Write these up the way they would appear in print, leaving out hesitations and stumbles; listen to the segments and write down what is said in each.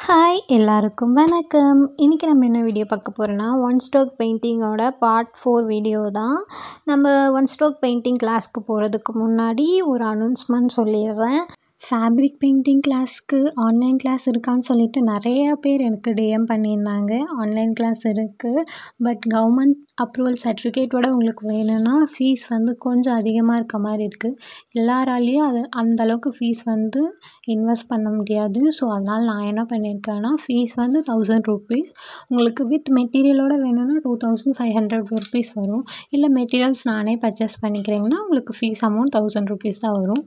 Hi எல்லாருக்கும் வணக்கம். இன்றைக்கி நம்ம என்ன வீடியோ பார்க்க போகிறோன்னா ஒன் ஸ்ட்ரோக் பெயிண்டிங்கோட பார்ட் 4 வீடியோ தான். நம்ம ஒன் ஸ்ட்ரோக் பெயிண்டிங் கிளாஸ்க்கு போகிறதுக்கு முன்னாடி ஒரு அனௌன்ஸ்மெண்ட் சொல்லிடுறேன். ஃபேப்ரிக் பெயிண்டிங் கிளாஸ்க்கு ஆன்லைன் கிளாஸ் இருக்கான்னு சொல்லிட்டு நிறையா பேர் எனக்கு டிஎம் பண்ணியிருந்தாங்க. ஆன்லைன் கிளாஸ் இருக்குது, பட் கவர்மெண்ட் அப்ரூவல் சர்டிஃபிகேட்டோட உங்களுக்கு வேணும்னா ஃபீஸ் கொஞ்சம் அதிகமாக இருக்க மாதிரி இருக்குது. எல்லாராலையும் அந்தளவுக்கு ஃபீஸ் இன்வெஸ்ட் பண்ண முடியாது. ஸோ அதனால் நான் என்ன பண்ணியிருக்கேன்னா ஃபீஸ் 1000 ருபீஸ். உங்களுக்கு வித் மெட்டீரியலோடு வேணும்னா 2500 ருபீஸ் வரும். இல்லை மெட்டீரியல்ஸ் நானே பர்ச்சேஸ் பண்ணிக்கிறீங்கன்னா உங்களுக்கு ஃபீஸ் அமௌண்ட் 1000 ருபீஸ் தான் வரும்.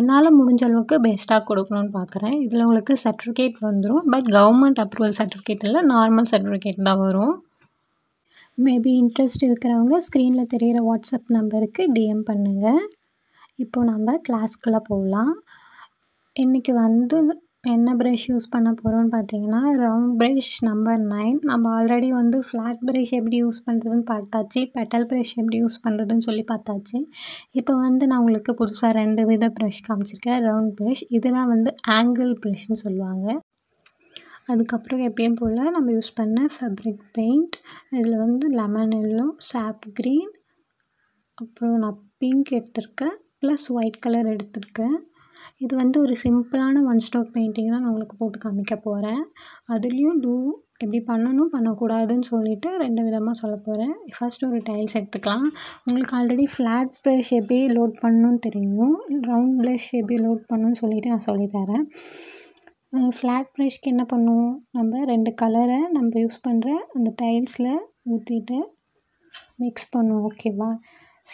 என்னால் முடிஞ்ச அளவுக்கு பெஸ்ட்டாக கொடுக்கணும்னு பார்க்குறேன். இதில் உங்களுக்கு சர்டிஃபிகேட் வந்துடும், பட் கவர்மெண்ட் அப்ரூவல் சர்டிஃபிகேட் இல்லை, நார்மல் சர்டிஃபிகேட் தான் வரும். மேபி இன்ட்ரெஸ்ட் இருக்கிறவங்க ஸ்க்ரீனில் தெரிகிற வாட்ஸ்அப் நம்பருக்கு டிஎம் பண்ணுங்கள். இப்போது நம்ம கிளாஸ்க்குள்ளே போகலாம். இன்றைக்கி என்ன ப்ரஷ் யூஸ் பண்ண போகிறோன்னு பார்த்தீங்கன்னா ரவுண்ட் ப்ரஷ் நம்பர் 9. நம்ம ஆல்ரெடி ஃப்ளாட் ப்ரஷ் எப்படி யூஸ் பண்ணுறதுன்னு பார்த்தாச்சு, பெட்டல் ப்ரஷ் எப்படி யூஸ் பண்ணுறதுன்னு சொல்லி பார்த்தாச்சு. இப்போ நான் உங்களுக்கு புதுசாக 2 வித ப்ரஷ் காமிச்சிருக்கேன். ரவுண்ட் ப்ரஷ், இதெல்லாம் ஆங்கிள் ப்ரஷ்ன்னு சொல்லுவாங்க. அதுக்கப்புறம் எப்பயும் போல் நம்ம யூஸ் பண்ண ஃபேப்ரிக் பெயிண்ட். இதில் லெமன் எல்லோ, சாப் க்ரீன், அப்புறம் நான் பிங்க் எடுத்திருக்கேன், ப்ளஸ் ஒயிட் கலர் எடுத்திருக்கேன். இது ஒரு சிம்பிளான ஒன் ஸ்ட்ரோக் பெயிண்டிங் தான் நான் உங்களுக்கு போட்டு காமிக்க போகிறேன். அதுலேயும் எப்படி பண்ணணும் பண்ணக்கூடாதுன்னு சொல்லிட்டு 2 விதமாக சொல்ல போகிறேன். ஃபர்ஸ்ட் ஒரு டைல்ஸ் எடுத்துக்கலாம். உங்களுக்கு ஆல்ரெடி ஃப்ளாட் ப்ரஷ் எப்படி லோட் பண்ணணும்னு தெரியும், ரவுண்ட் ப்ரஷ் எப்படி லோட் பண்ணணும்னு சொல்லிவிட்டு நான் சொல்லித்தரேன். ஃப்ளாட் ப்ரஷ்க்கு என்ன பண்ணுவோம், நம்ம 2 கலரை நம்ம யூஸ் பண்ணுற அந்த டைல்ஸில் ஊற்றிட்டு மிக்ஸ் பண்ணுவோம். ஓகேவா?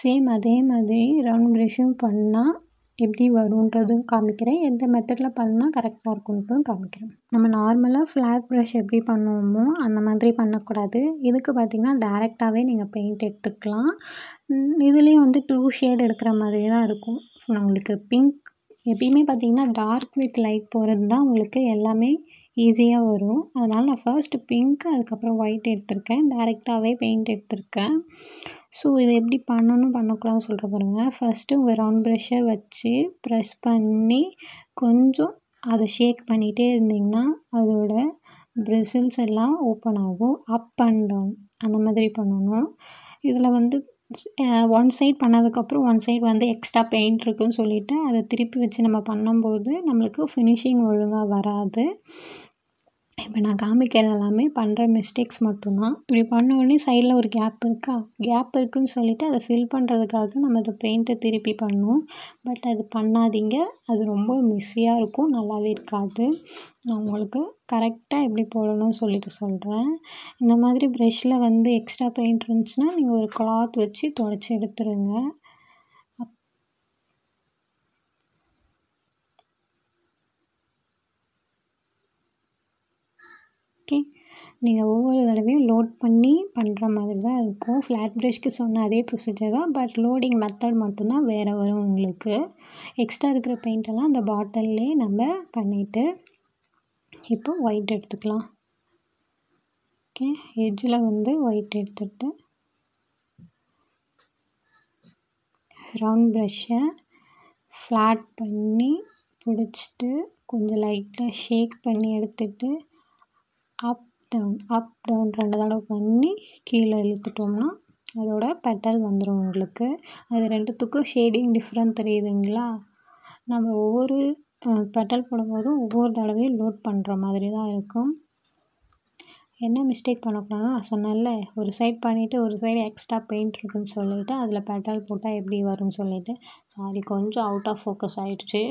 சேம் அதே மாதிரி ரவுண்ட் ப்ரஷ்ஷும் பண்ணால் எப்படி வரும்ன்றதும் காமிக்கிறேன். எந்த மெத்தடில் பண்ணால் கரெக்டாக இருக்கும்ன்ட்டும் காமிக்கிறேன். நம்ம நார்மலாக ஃப்ளாட் ப்ரஷ் எப்படி பண்ணுவோமோ அந்த மாதிரி பண்ணக்கூடாது. இதுக்கு பார்த்திங்கன்னா டேரெக்டாகவே நீங்கள் பெயிண்ட் எடுத்துக்கலாம். இதுலேயும் 2 ஷேட் எடுக்கிற மாதிரி தான் இருக்கும். உங்களுக்கு பிங்க் எப்பயுமே பார்த்திங்கன்னா டார்க் வித் லைட் போகிறது தான் உங்களுக்கு எல்லாமே ஈஸியாக வரும். அதனால் நான் ஃபர்ஸ்ட்டு பிங்க், அதுக்கப்புறம் ஒயிட் எடுத்திருக்கேன், டேரெக்டாகவே பெயிண்ட் எடுத்திருக்கேன். ஸோ இது எப்படி பண்ணணும் பண்ணக்கூடாதுன்னு சொல்கிற பாருங்கள். ஃபஸ்ட்டு உங்கள் ரவுண்ட் ப்ரஷ்ஷை வச்சு ப்ரெஸ் பண்ணி கொஞ்சம் அதை ஷேக் பண்ணிகிட்டே இருந்திங்கன்னா அதோட பிரிசில்ஸ் எல்லாம் ஓப்பன் ஆகும். அப் அண்ட் டவுன் அந்த மாதிரி பண்ணணும். இதில் ஒன் சைட் பண்ணதுக்கப்புறம் ஒன் சைட் எக்ஸ்ட்ரா பெயிண்ட் இருக்குதுன்னு சொல்லிவிட்டு அதை திருப்பி வச்சு நம்ம பண்ணும்போது நம்மளுக்கு ஃபினிஷிங் ஒழுங்காக வராது. இப்போ நான் காமிக்கிறது எல்லாமே பண்ணுற மிஸ்டேக்ஸ் மட்டும்தான். இப்படி பண்ண உடனே சைடில் ஒரு கேப் இருக்குதுன்னு சொல்லிவிட்டு அதை ஃபில் பண்ணுறதுக்காக நம்ம அதை பெயிண்ட்டை திருப்பி பண்ணுவோம். பட் அது பண்ணாதீங்க, அது ரொம்ப மிஸ்ஸியாக இருக்கும், நல்லாவே இருக்காது. நான் உங்களுக்கு கரெக்டாக எப்படி போடணும்னு சொல்லிட்டு சொல்கிறேன். இந்த மாதிரி ப்ரெஷ்ஷில் எக்ஸ்ட்ரா பெயிண்ட் இருந்துச்சுன்னா நீங்கள் ஒரு கிளாத் வச்சு துடைச்சி எடுத்துருங்க. ஓகே, நீங்கள் ஒவ்வொரு தடவையும் லோட் பண்ணி பண்ணுற மாதிரி தான் இருக்கும். ஃப்ளாட் ப்ரஷ்க்கு சொன்ன அதே ப்ரொசீஜர் தான், பட் லோடிங் மெத்தட் மட்டும்தான் வேறு வரும். உங்களுக்கு எக்ஸ்ட்ரா இருக்கிற பெயிண்டெல்லாம் அந்த பாட்டில்லே நம்ம பண்ணிவிட்டு இப்போ ஒயிட் எடுத்துக்கலாம். ஓகே, எட்ஜில் ஒயிட் எடுத்துகிட்டு ரவுண்ட் ப்ரஷ்ஷை ஃப்ளாட் பண்ணி பிடிச்சிட்டு கொஞ்சம் லைட்டாக ஷேக் பண்ணி எடுத்துகிட்டு அப் டவுன் 2 தடவை பண்ணி கீழே இழுத்துட்டோம்னா அதோட பெட்டல் வந்துடும் உங்களுக்கு. அது 2த்துக்கும் ஷேடிங் டிஃப்ரெண்ட் தெரியுதுங்களா? நம்ம ஒவ்வொரு பெட்டல் போடும்போதும் ஒவ்வொரு தடவையும் லோட் பண்ணுற மாதிரி தான் இருக்கும். என்ன மிஸ்டேக் பண்ணக்கூடாதுன்னா, நான் சொன்னேன்ல ஒரு சைட் பண்ணிவிட்டு ஒரு சைடு எக்ஸ்ட்ரா பெயிண்ட் இருக்குதுன்னு சொல்லிவிட்டு அதில் பெட்டல் போட்டால் எப்படி வரும்னு சொல்லிவிட்டு, சாரி கொஞ்சம் அவுட் ஆஃப் ஃபோக்கஸ் ஆகிடுச்சு.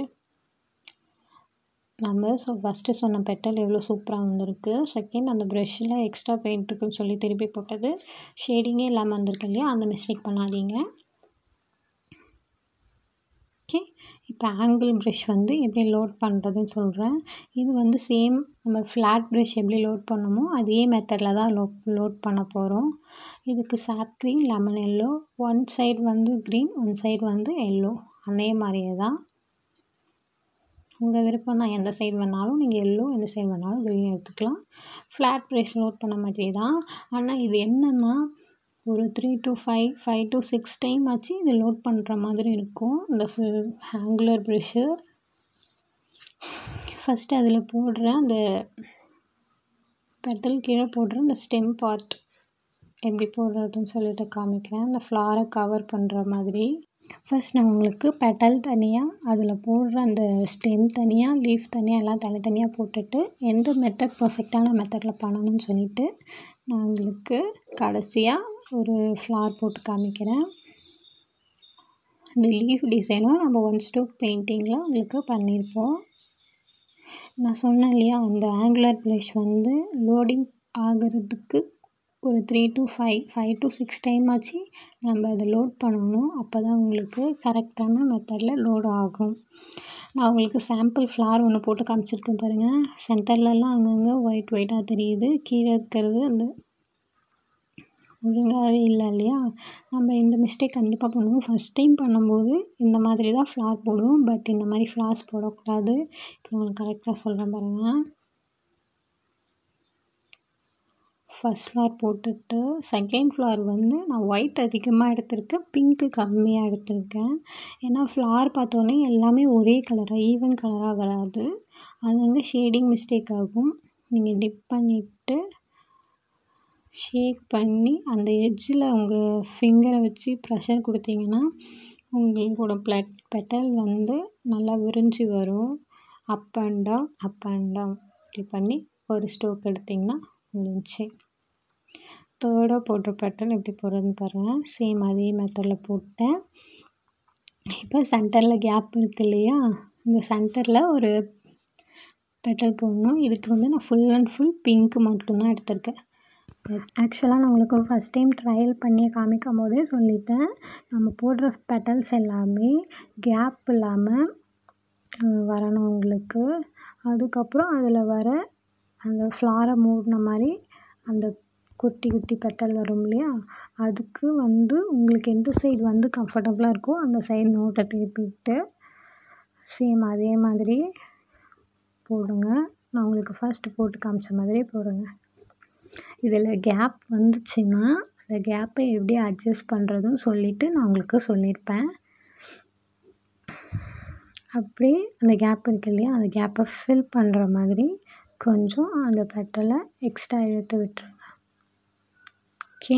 நம்ம ஃபஸ்ட்டு சொன்ன பெட்டல் எவ்வளோ சூப்பராக வந்திருக்கு. செகண்ட் அந்த ப்ரஷ்ஷில் எக்ஸ்ட்ரா பெயிண்ட் இருக்குன்னு சொல்லி திருப்பி போட்டது ஷேடிங்கே இல்லாமல் வந்திருக்கு இல்லையா, அந்த மிஸ்டேக் பண்ணாதீங்க. ஓகே, இப்போ ஆங்கிள் ப்ரஷ் எப்படி லோட் பண்ணுறதுன்னு சொல்கிறேன். இது சேம் நம்ம ஃப்ளாட் ப்ரஷ் எப்படி லோட் பண்ணமோ அதே மெத்தடில் தான் லோட் பண்ண போகிறோம். இதுக்கு சாப் green, lemon yellow, one side green, one side yellow, அதே மாதிரியே தான். உங்கள் விருப்பம் தான், எந்த சைடு வேணாலும் நீங்கள் எல்லோ, எந்த சைடு வேணாலும் க்ரீன் எடுத்துக்கலாம். ஃப்ளாட் ப்ரஷ் லோட் பண்ண மாதிரி தான். ஆனால் இது என்னென்னா ஒரு 3 to 5 to 6 டைம் ஆச்சு இது லோட் பண்ணுற மாதிரி இருக்கும். இந்த ஆங்குலர் ப்ரஷ்ஷு ஃபஸ்ட்டு அதில் போடுற அந்த பெட்டல் கீழே போடுற இந்த ஸ்டெம் பார்ட் எப்படி போடுறதுன்னு சொல்லிட்டு காமிக்கிறேன். அந்த ஃப்ளாரை கவர் பண்ணுற மாதிரி. ஃபர்ஸ்ட் நான் உங்களுக்கு பெட்டல் தனியாக, அதில் போடுற அந்த ஸ்டெம் தனியாக, லீஃப் தனியாக எல்லாம் தனித்தனியாக போட்டுட்டு எந்த மெத்தட் பர்ஃபெக்டான மெத்தடில் பண்ணணும்னு சொல்லிவிட்டு நான் உங்களுக்கு கடைசியாக ஒரு ஃப்ளார் போட்டு காமிக்கிறேன். இந்த லீஃப் டிசைனும் நம்ம ஒன் ஸ்ட்ரோக் பெயிண்டிங்கில் உங்களுக்கு பண்ணியிருப்போம். நான் சொன்னேன் இல்லையா, அந்த ஆங்குலர் ப்ளஷ் வந்து லோடிங் ஆகிறதுக்கு ஒரு 3 to 5 to 6 டைம் ஆச்சு நம்ம அதை லோட் பண்ணணும். அப்போ தான் உங்களுக்கு கரெக்டான மெத்தடில் லோட் ஆகும். நான் உங்களுக்கு சாம்பிள் ஃப்ளார் ஒன்று போட்டு காமிச்சிருக்கேன் பாருங்கள். சென்டர்லலாம் அங்கங்கே ஒயிட்டாக தெரியுது. கீழே இருக்கிறது அந்த ஒழுங்காகவே இல்லை இல்லையா. நம்ம இந்த மிஸ்டேக் கண்டிப்பாக பண்ணுவோம். ஃபஸ்ட் டைம் பண்ணும்போது இந்த மாதிரி தான் ஃப்ளார் போடுவோம். பட் இந்த மாதிரி ஃப்ளார்ஸ் போடக்கூடாது. இப்போ உங்களுக்கு கரெக்டாக சொல்கிறேன் பாருங்கள். ஃபஸ்ட் ஃப்ளார் போட்டுட்டு செகண்ட் ஃப்ளார் வந்து நான் ஒயிட் அதிகமாக எடுத்திருக்கேன், பிங்க்கு கம்மியாக எடுத்திருக்கேன். ஏன்னா ஃப்ளார் பார்த்தோன்னே எல்லாமே ஒரே கலராக ஈவன் கலராக வராது. அது வந்து ஷேடிங் மிஸ்டேக் ஆகும். நீங்கள் டிப் பண்ணிவிட்டு ஷேக் பண்ணி அந்த எட்ஜில் உங்கள் ஃபிங்கரை வச்சு ப்ரெஷர் கொடுத்தீங்கன்னா உங்களோட பெட்டல் வந்து நல்லா விரிஞ்சு வரும். அப் அண்ட் டவுன் இப்படி பண்ணி ஒரு ஸ்ட்ரோக் எடுத்திங்கன்னா முடிஞ்சிச்சு. தேர்டாக போடுற பெட்டல் எப்படி போடுறதுன்னு பாருங்கள். சேம் அதே மெத்தடில் போட்டேன். இப்போ சென்டரில் கேப் இருக்குது இல்லையா, இந்த சென்டரில் ஒரு பெட்டல் போடணும். இதுக்கு வந்து நான் ஃபுல் அண்ட் ஃபுல் பிங்க்கு மட்டும்தான் எடுத்திருக்கேன். ஆக்சுவலாக நான் உங்களுக்கு ஃபஸ்ட் டைம் ட்ரையல் பண்ணி காமிக்கும் போதே சொல்லிட்டேன், நம்ம போடுற பெட்டல்ஸ் எல்லாமே கேப் இல்லாமல் வரணும் உங்களுக்கு. அதுக்கப்புறம் அதில் வர அந்த ஃப்ளாரை மூடின மாதிரி அந்த குட்டி குட்டி பெட்டல் வரும் இல்லையா, அதுக்கு வந்து உங்களுக்கு எந்த சைடு வந்து கம்ஃபர்டபுளாக இருக்கோ அந்த சைடு நோட்டை திருப்பிட்டு சேம் அதே மாதிரி போடுங்க. நான் உங்களுக்கு ஃபஸ்ட்டு போட்டு காமிச்ச மாதிரியே போடுங்க. இதில் கேப் வந்துச்சுன்னா அந்த கேப்பை எப்படி அட்ஜஸ்ட் பண்ணுறதுன்னு சொல்லிவிட்டு நான் உங்களுக்கு சொல்லியிருப்பேன். அப்படியே அந்த கேப் இருக்கு இல்லையா, அந்த கேப்பை ஃபில் பண்ணுற மாதிரி கொஞ்சம் அந்த பெட்டலை எக்ஸ்ட்ரா இழுத்து விட்டுருங்க. ஓகே,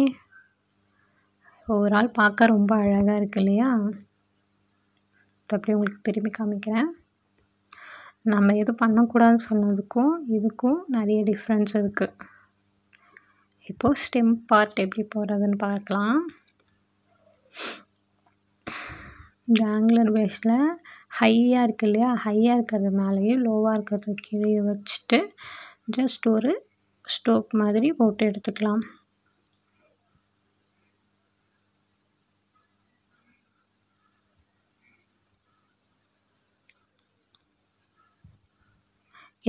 ஓவரால் பார்க்க ரொம்ப அழகாக இருக்கு இல்லையா. இப்போ அப்படியே உங்களுக்கு திரும்பி காமிக்கிறேன். நம்ம எதுவும் பண்ணக்கூடாதுன்னு சொன்னதுக்கும் இதுக்கும் நிறைய டிஃப்ரென்ஸ் இருக்குது. இப்போது ஸ்டெம் பார்ட் எப்படி போடுறதுன்னு பார்க்கலாம். இந்த ஆங்குலர் ப்ளஷில் ஹையாக இருக்குது இல்லையா, ஹையாக இருக்கிறது மேலேயும் லோவாக இருக்கிறது கீழே வச்சுட்டு ஜஸ்ட் ஒரு ஸ்ட்ரோக் மாதிரி போட்டு எடுத்துக்கலாம்.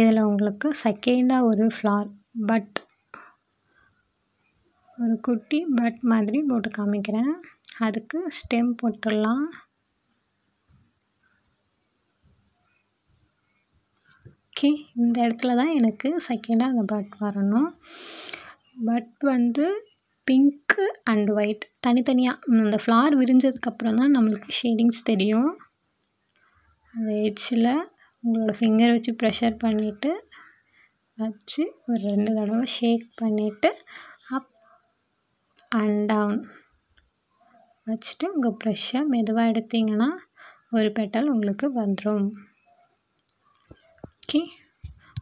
இதில் உங்களுக்கு செகண்டாக ஒரு ஃப்ளார் பட் ஒரு குட்டி பட் மாதிரி போட்டு காமிக்கிறேன். அதுக்கு ஸ்டெம் போட்டுடலாம். ஓகே, இந்த இடத்துல தான் எனக்கு செகண்டாக அந்த பட் வரணும். பட் வந்து பிங்க்கு அண்ட் ஒயிட் தனித்தனியாக அந்த ஃப்ளார் விரிஞ்சதுக்கப்புறம் தான் நம்மளுக்கு ஷேடிங்ஸ் தெரியும். அந்த எட்ஜில் உங்களோட ஃபிங்கரை வச்சு ப்ரெஷர் பண்ணிவிட்டு வச்சு ஒரு 2 தடவை ஷேக் பண்ணிவிட்டு அப் அண்ட் டவுன் வச்சுட்டு உங்கள் ப்ரெஷ்ஷை மெதுவாக எடுத்திங்கன்னா ஒரு பெட்டல் உங்களுக்கு வந்துடும். ஓகே,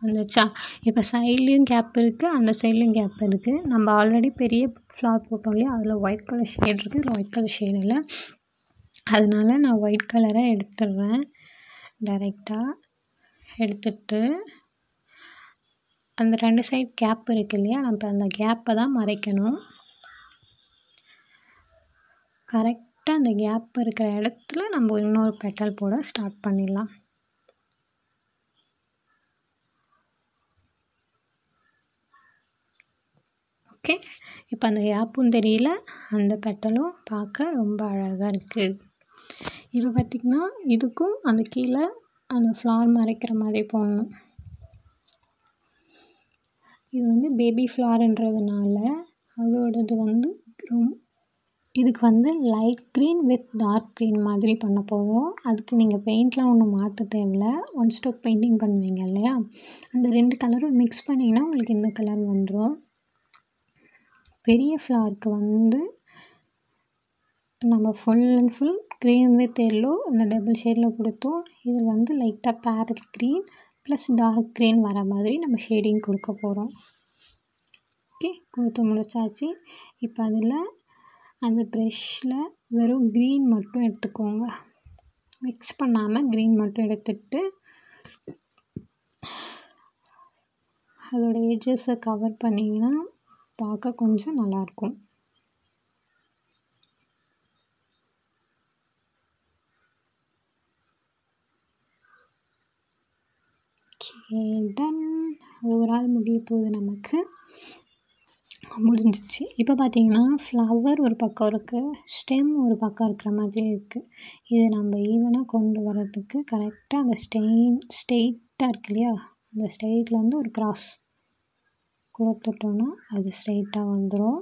வந்துச்சா? இப்போ சைட்லேயும் கேப் இருக்குது, அந்த சைட்லேயும் கேப் இருக்குது. நம்ம ஆல்ரெடி பெரிய ஃப்ளார் போட்டோம் இல்லையா, அதில் ஒயிட் கலர் ஷேட் இருக்குது, இதில் ஒயிட் கலர் ஷேட் இல்லை. அதனால நான் ஒயிட் கலரை எடுத்துடுறேன். டைரெக்டாக எடுத்துட்டு அந்த 2 சைட் கேப் இருக்குது இல்லையா, நம்ம அந்த கேப்பை தான் மறைக்கணும். கரெக்டாக அந்த கேப் இருக்கிற இடத்துல நம்ம இன்னொரு பெட்டல் போட ஸ்டார்ட் பண்ணிடலாம். ஓகே, இப்போ அந்த கேப்பும் தெரியல, அந்த பெட்டலும் பார்க்க ரொம்ப அழகாக இருக்குது. இப்போ பார்த்திங்கன்னா இதுக்கும் அந்த கீழே அந்த ஃப்ளார் மறைக்கிற மாதிரி போடணும். இது வந்து பேபி ஃப்ளார்ன்றதுனால அதோடது வந்து இதுக்கு வந்து light green with dark green மாதிரி பண்ண போகிறோம். அதுக்கு நீங்கள் பெயிண்ட்லாம் ஒன்றும் மாற்ற தேவையில்ல. ஒன் ஸ்ட்ரோக் பெயிண்டிங் பண்ணுவீங்க இல்லையா, அந்த 2 கலரும் மிக்ஸ் பண்ணிங்கன்னா உங்களுக்கு இந்த கலர் வந்துடும். பெரிய ஃப்ளவருக்கு வந்து நம்ம full and full green with yellow அந்த டபுள் ஷேடில் கொடுத்தோம். இது வந்து லைட்டாக parrot green plus dark green வர மாதிரி நம்ம ஷேடிங் கொடுக்க போகிறோம். ஓகே, கொடுத்து முடிச்சாச்சு. இப்போ அதில் அந்த ப்ரெஷ்ஷில் வெறும் க்ரீன் மட்டும் எடுத்துக்கோங்க. மிக்ஸ் பண்ணாமல் க்ரீன் மட்டும் எடுத்துகிட்டு அதோட எட்ஜஸை கவர் பண்ணிங்கன்னா பார்க்க கொஞ்சம் நல்லாயிருக்கும். Okay, ton. ஓவரால் முடிய போகுது, நமக்கு முடிஞ்சிச்சு. இப்போ பார்த்தீங்கன்னா ஃப்ளவர் ஒரு பக்கம் இருக்குது, ஸ்டெம் ஒரு பக்கம் இருக்கிற மாதிரி இருக்குது. இதை நம்ம ஈவனாக கொண்டு வரதுக்கு கரெக்டாக அந்த ஸ்ட்ரெயிட்டாக இருக்கு இல்லையா, அந்த ஸ்ட்ரெயிட்லேருந்து ஒரு கிராஸ் கொடுத்துட்டோன்னா அது ஸ்ட்ரெயிட்டாக வந்துடும்.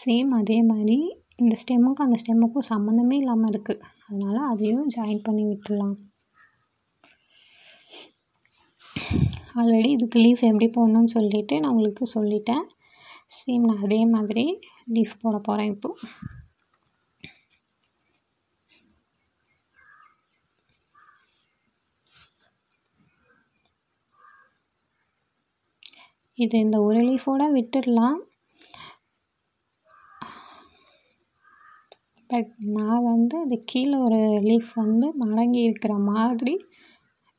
சேம் அதே மாதிரி இந்த ஸ்டெம்முக்கும் அந்த ஸ்டெம்முக்கும் சம்மந்தமே இல்லாமல் இருக்குது, அதனால் அதையும் ஜாயின் பண்ணி விட்டுடலாம். ஆல்ரெடி இதுக்கு லீஃப் எப்படி போடணும்னு சொல்லிவிட்டு நான் உங்களுக்கு சொல்லிட்டேன். சேம் நான் அதே மாதிரி லீஃப் போட போகிறேன் இப்போது. இது இந்த ஒரு லீஃபோட விட்டுடலாம். பட் நான் வந்து அது கீழே ஒரு லீஃப் வந்து மடங்கி இருக்கிற மாதிரி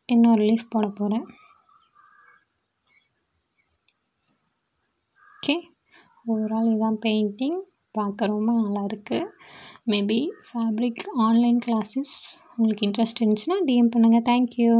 இன்னொரு லீஃப் போட போகிறேன். ஓகே, ஓவரால் இதுதான் பெயிண்டிங். பார்க்க ரொம்ப நல்லாயிருக்கு. மேபி ஃபேப்ரிக் ஆன்லைன் கிளாஸஸ் உங்களுக்கு இன்ட்ரெஸ்ட் இருந்துச்சுன்னா டிஎம் பண்ணுங்கள். தேங்க்யூ.